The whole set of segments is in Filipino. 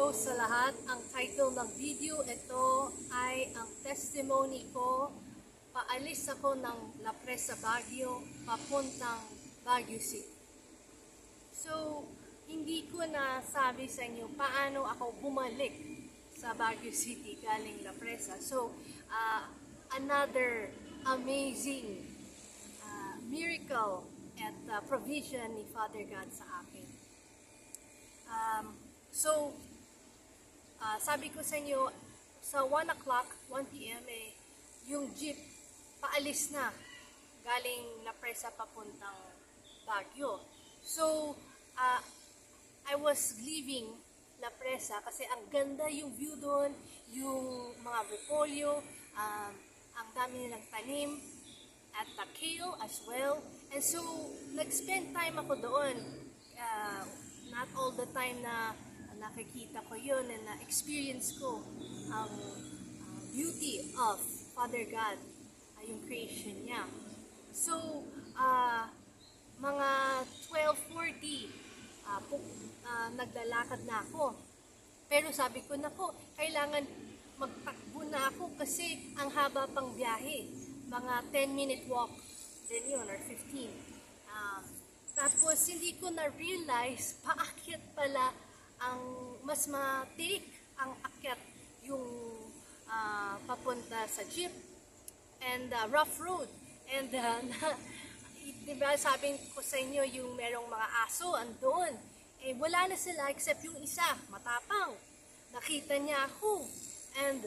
Hello sa lahat. Ang title ng video ito ay ang testimony ko. Paalis ako ng La Presa, Baguio, papuntang Baguio City. So, hindi ko na sabi sa inyo paano ako bumalik sa Baguio City galing La Presa. So, another amazing miracle at provision ni Father God sa akin. Sabi ko sa inyo, sa 1 o'clock, 1 p.m. Yung jeep paalis na galing La Presa papuntang Baguio. So, I was leaving La Presa kasi ang ganda yung view doon, yung mga repolyo, ang dami nilang tanim, at the kale as well. And so, nag-spend time ako doon. Not all the time na nakikita ko yun and na-experience ko ang beauty of Father God, yung creation niya. So, mga 12:40, naglalakad na ako. Pero sabi ko, nako, kailangan magtakbo na ako kasi ang haba pang biyahe. Mga 10-minute walk din yun, or 15. Tapos, hindi ko na-realize, paakyat pala ang mas matirik ang akyat yung papunta sa jeep and rough road. And diba sabi ko sa inyo yung merong mga aso andun. Wala na sila except yung isa, matapang. Nakita niya ako. And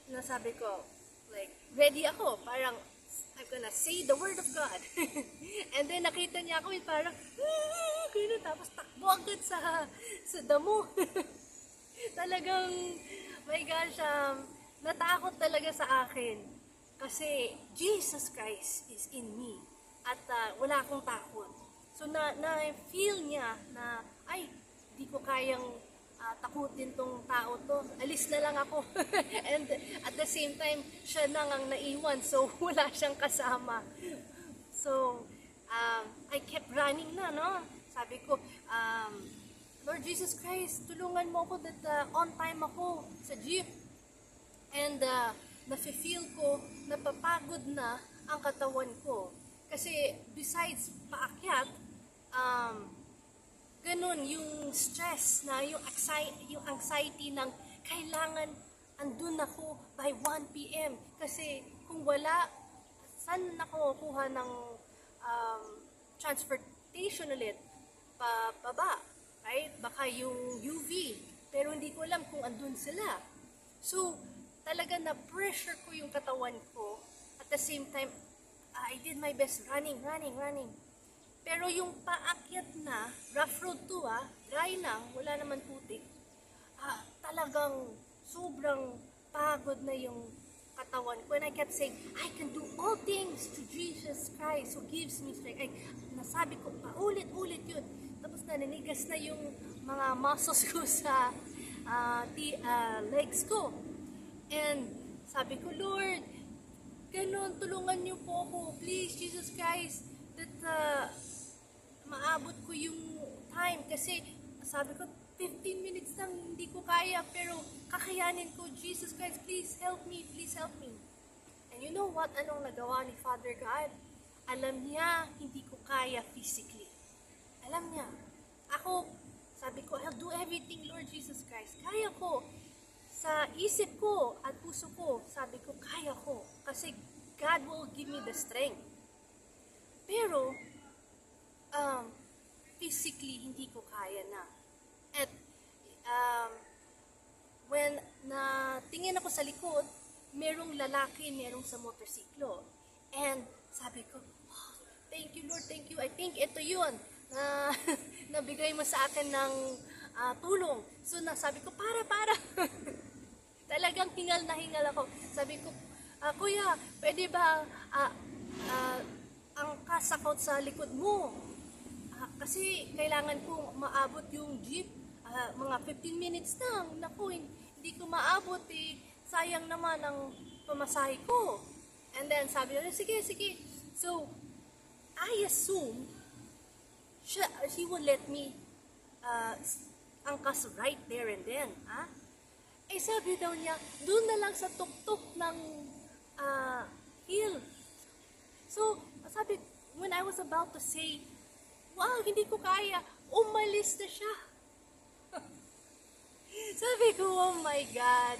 nasabi ko, like, ready ako, parang I'm gonna say the word of God. And then nakita niya ako, parang, tapos takbo agad sa damo. Talagang, my gosh, natakot talaga sa akin. Kasi Jesus Christ is in me. At wala akong takot. So, na-feel niya na, ay, di ko kayang takutin tong tao to. Alis na lang ako. And at the same time, siya nang ang naiwan. So, wala siyang kasama. So, I kept running na, no? Sabi ko, Lord Jesus Christ, tulungan mo ako that on time ako sa jeep. And nafe-feel ko, napapagod na ang katawan ko. Kasi besides paakyat, ganun yung stress na yung anxiety ng kailangan andun ako by 1 p.m. Kasi kung wala, saan ako kuha ng transportation ulit pababa, right? Baka yung UV, pero hindi ko alam kung andun sila. So, talaga na pressure ko yung katawan ko. At the same time, I did my best running. Pero yung paakyat na, rough road to dry lang, wala naman putik. Talagang sobrang pagod na yung katawan ko. And I kept saying, I can do all things to Jesus Christ who gives me strength. Nasabi ko, paulit-ulit yun. Tapos naninigas na yung mga muscles ko sa legs ko. And sabi ko, Lord, ganun, tulungan niyo po ako. Please, Jesus Christ, that maabot ko yung time. Kasi sabi ko, 15 minutes lang, hindi ko kaya. Pero kakayanin ko, Jesus Christ, please help me. And you know what? Anong nagawa ni Father God? Alam niya, hindi ko kaya physically. Alam niya. Ako, sabi ko, I'll do everything, Lord Jesus Christ. Kaya ko. Sa isip ko at puso ko, sabi ko, kaya ko. Kasi God will give me the strength. Pero, physically, hindi ko kaya na. At, when natingin ako sa likod, merong lalaki, merong sa motorsiklo. And, sabi ko, oh, thank you, Lord, thank you. I think ito yun na nabigay mo sa akin ng tulong. So, sabi ko, para. Talagang hingal na hingal ako. Sabi ko, Kuya, pwede ba ang kasakot sa likod mo? Kasi kailangan ko maabot yung jeep. Mga 15 minutes lang. Naku, hindi ko maabot sayang naman ang pamasahe ko. And then sabi niya, sige. So, I assume he will let me angkas right there and then. Eh sabi daw niya, doon na lang sa tuktok ng hill. So, sabi, when I was about to say, wow, hindi ko kaya, umalis na siya. Sabi ko, oh my God,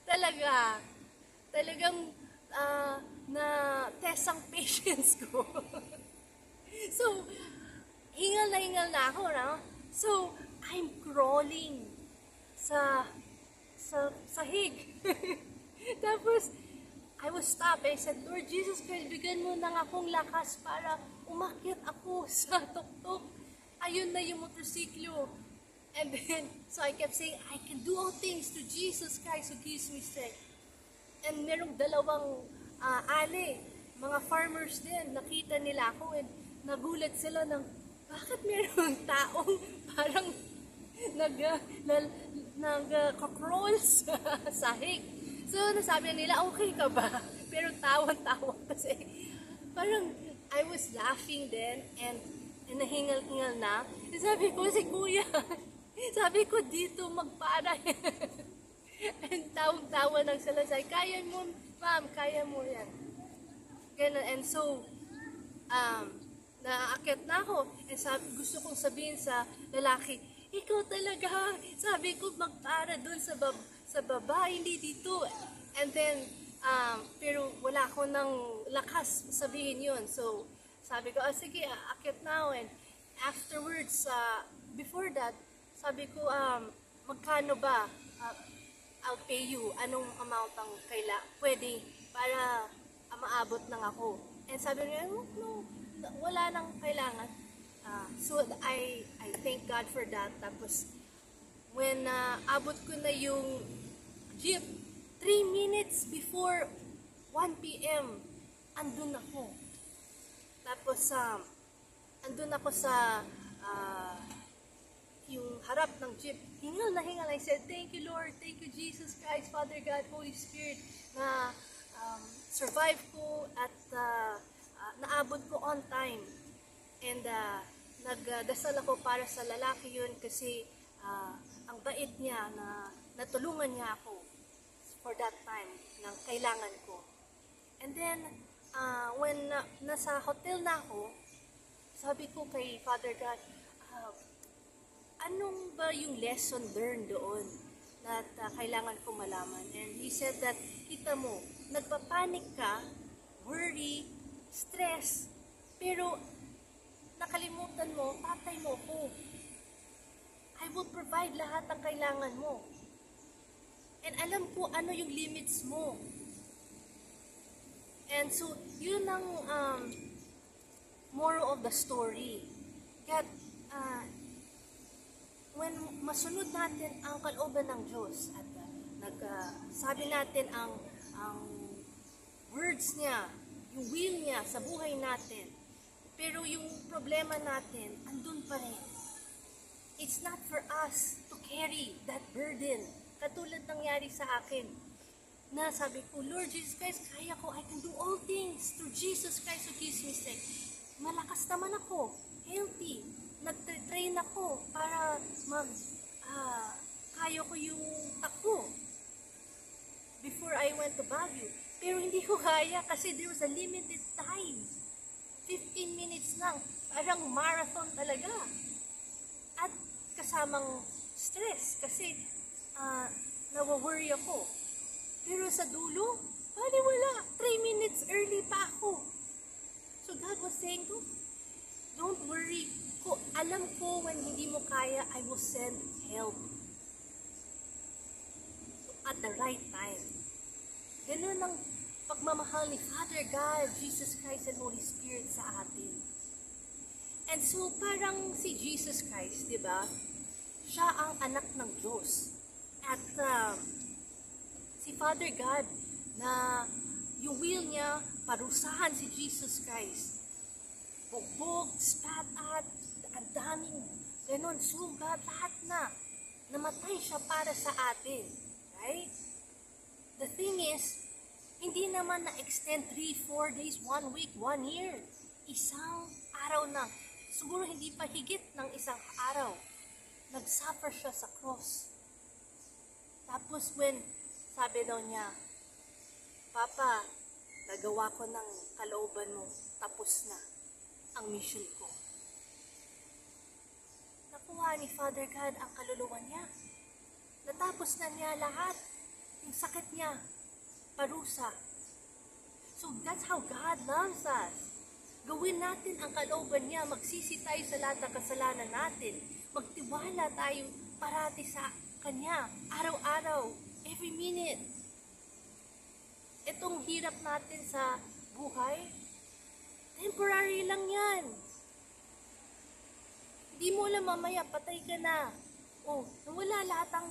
talagang na test ang patience ko. So, hingal na ako, no? So, I'm crawling sa sahig. Tapos, I was stopped. I said, Lord Jesus Christ, bigyan mo nang akong lakas para umakyat ako sa tuktok. Ayun na yung motorsiklo. And then, so I kept saying, I can do all things to Jesus Christ who gives me strength. And merong dalawang ali, mga farmers din, nakita nila ako and nagulat sila ng, bakit merong taong parang nag-crawl sa sahig. So, nasabi nila, okay ka ba? Pero tawa-tawa kasi. Parang, I was laughing then and nahingal-hingal na. Sabi ko, si kuya, sabi ko dito magpara. And tawag-tawa ng salasay, kaya mo, ma'am, kaya mo yan. Ganun. And so, naakit na ako. And gusto kong sabihin sa lalaki, ikaw talaga, sabi ko magpara doon sa baba, hindi dito. And then, pero wala ako ng lakas sabihin yun. So, sabi ko, sige, akit na ako. And afterwards, before that, sabi ko, magkano ba? I'll pay you. Anong amount ang pwede para maabot lang ako. And sabi niya, no, wala nang kailangan. So, I thank God for that. Tapos, when abot ko na yung jeep, 3 minutes before 1 p.m., andun ako. Tapos, andun ako sa yung harap ng jeep. Hingal na hingal. I said, thank you Lord, thank you Jesus Christ, Father God, Holy Spirit, na survive ko at naabot ko on time. And nagdasal ako para sa lalaki yun kasi ang bait niya na natulungan niya ako for that time ng kailangan ko. And then, when nasa hotel na ako, sabi ko kay Father God, anong ba yung lesson learned doon na kailangan ko malaman? And He said that, kita mo, nagpapanik ka, worry, stress, pero nakalimutan mo, tatay mo ko. I will provide lahat ng kailangan mo. And alam ko ano yung limits mo. And so, yun ang moral of the story. Kaya, when masunod natin ang kalooban ng Diyos at sabi natin ang words niya, yung will niya sa buhay natin, pero yung problema natin, andun pa rin. It's not for us to carry that burden. Katulad nangyari sa akin, na sabi ko, Lord Jesus Christ, kaya ko, I can do all things through Jesus Christ who gives me strength. Malakas naman ako, healthy, nag-train ako para kaya ko yung takbo before I went to Baguio. Pero hindi ko kaya kasi there was a limited time. 15 minutes lang. Parang marathon talaga. At kasamang stress kasi nawa-worry ako. Pero sa dulo, wala. 3 minutes early pa ako. So God was saying to, don't worry. Alam ko when hindi mo kaya, I will send help. At the right time. Ganun ang pagmamahal ni Father God, Jesus Christ, and Holy Spirit sa atin. And so, parang si Jesus Christ, di ba? Siya ang anak ng Diyos. At si Father God, na yung will niya, parusahan si Jesus Christ. Bugbog, spat-at, ang daming ganun, sugat, lahat na. Namatay siya para sa atin. Right? The thing is, hindi naman na-extend 3, 4 days, 1 week, 1 year. Isang araw na. Siguro hindi pa higit ng isang araw. nag-suffer siya sa cross. Tapos when sabi daw niya, Papa, nagawa ko ng kalooban mo, tapos na ang mission ko. Nakuha ni Father God ang kaluluwa niya. Natapos na niya lahat. Yung sakit niya, parusa. So that's how God loves us. Gawin natin ang kalooban niya. Magsisi tayo sa lahat ng kasalanan natin. Magtiwala tayo parati sa Kanya. Araw-araw, every minute. Itong hirap natin sa buhay, temporary lang yan. Hindi mo alam mamaya, patay ka na. O, nawala lahat ang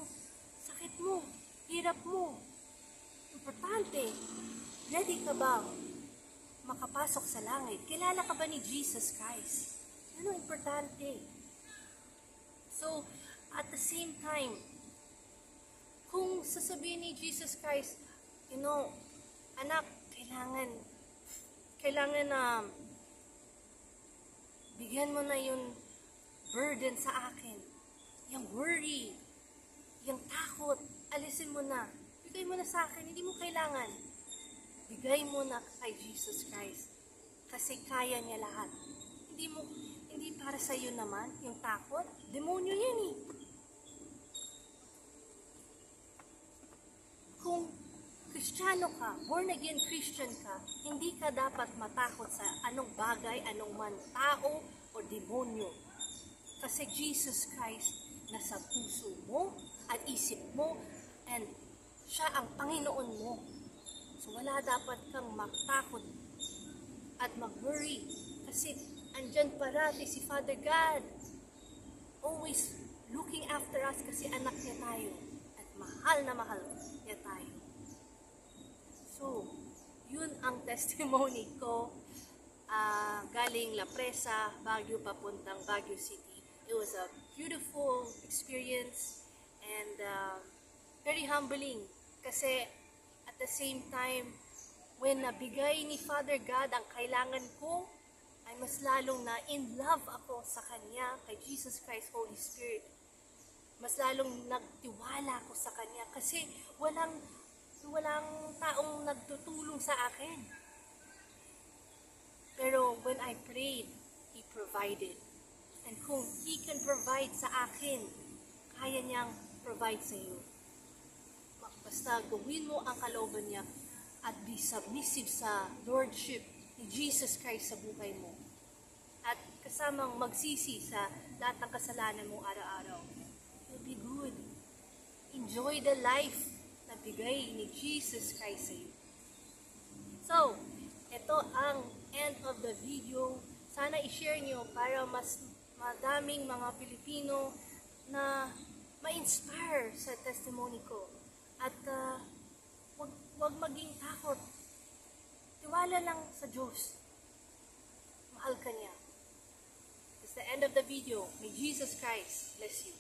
sakit mo, hirap mo. Importante, ready ka ba makapasok sa langit? Kilala ka ba ni Jesus Christ? Ano importante? So, at the same time, kung sasabihin ni Jesus Christ, anak, kailangan na bigyan mo na yung burden sa akin. Yung worry, yung takot, alisin mo na. Bigay mo na sa akin, hindi mo kailangan. Bigay mo na kay Jesus Christ. Kasi kaya niya lahat. Hindi para sa iyo naman, yung takot. Demonyo yan eh. Kung Kristiyano ka, born again Christian ka, hindi ka dapat matakot sa anong bagay, anong man tao o demonyo. Kasi Jesus Christ nasa puso mo at isip mo and siya ang Panginoon mo. So wala dapat kang matakot at mag-worry kasi andyan parati si Father God. Always looking after us kasi anak niya tayo at mahal na mahal niya tayo. So, yun ang testimony ko galing La Presa, Baguio papuntang Baguio City. It was a beautiful experience and very humbling kasi at the same time, when nabigay ni Father God ang kailangan ko, ay mas lalong na in love ako sa Kanya, kay Jesus Christ, Holy Spirit. Mas lalong nagtiwala ako sa Kanya kasi walang taong nagtutulong sa akin. Pero when I prayed, He provided. And kung He can provide sa akin, kaya niyang provide sa iyo. Basta gawin mo ang kalooban niya at be submissive sa Lordship ni Jesus Christ sa buhay mo. At kasamang magsisi sa lahat ng kasalanan mo araw-araw. You'll be good. Enjoy the life na bigay ni Jesus Christ sa iyo. So, ito ang end of the video. Sana i-share nyo para mas madaming mga Pilipino na ma-inspire sa testimony ko. At wag maging takot. Tiwala lang sa Diyos. Mahal ka niya. It's the end of the video. May Jesus Christ bless you.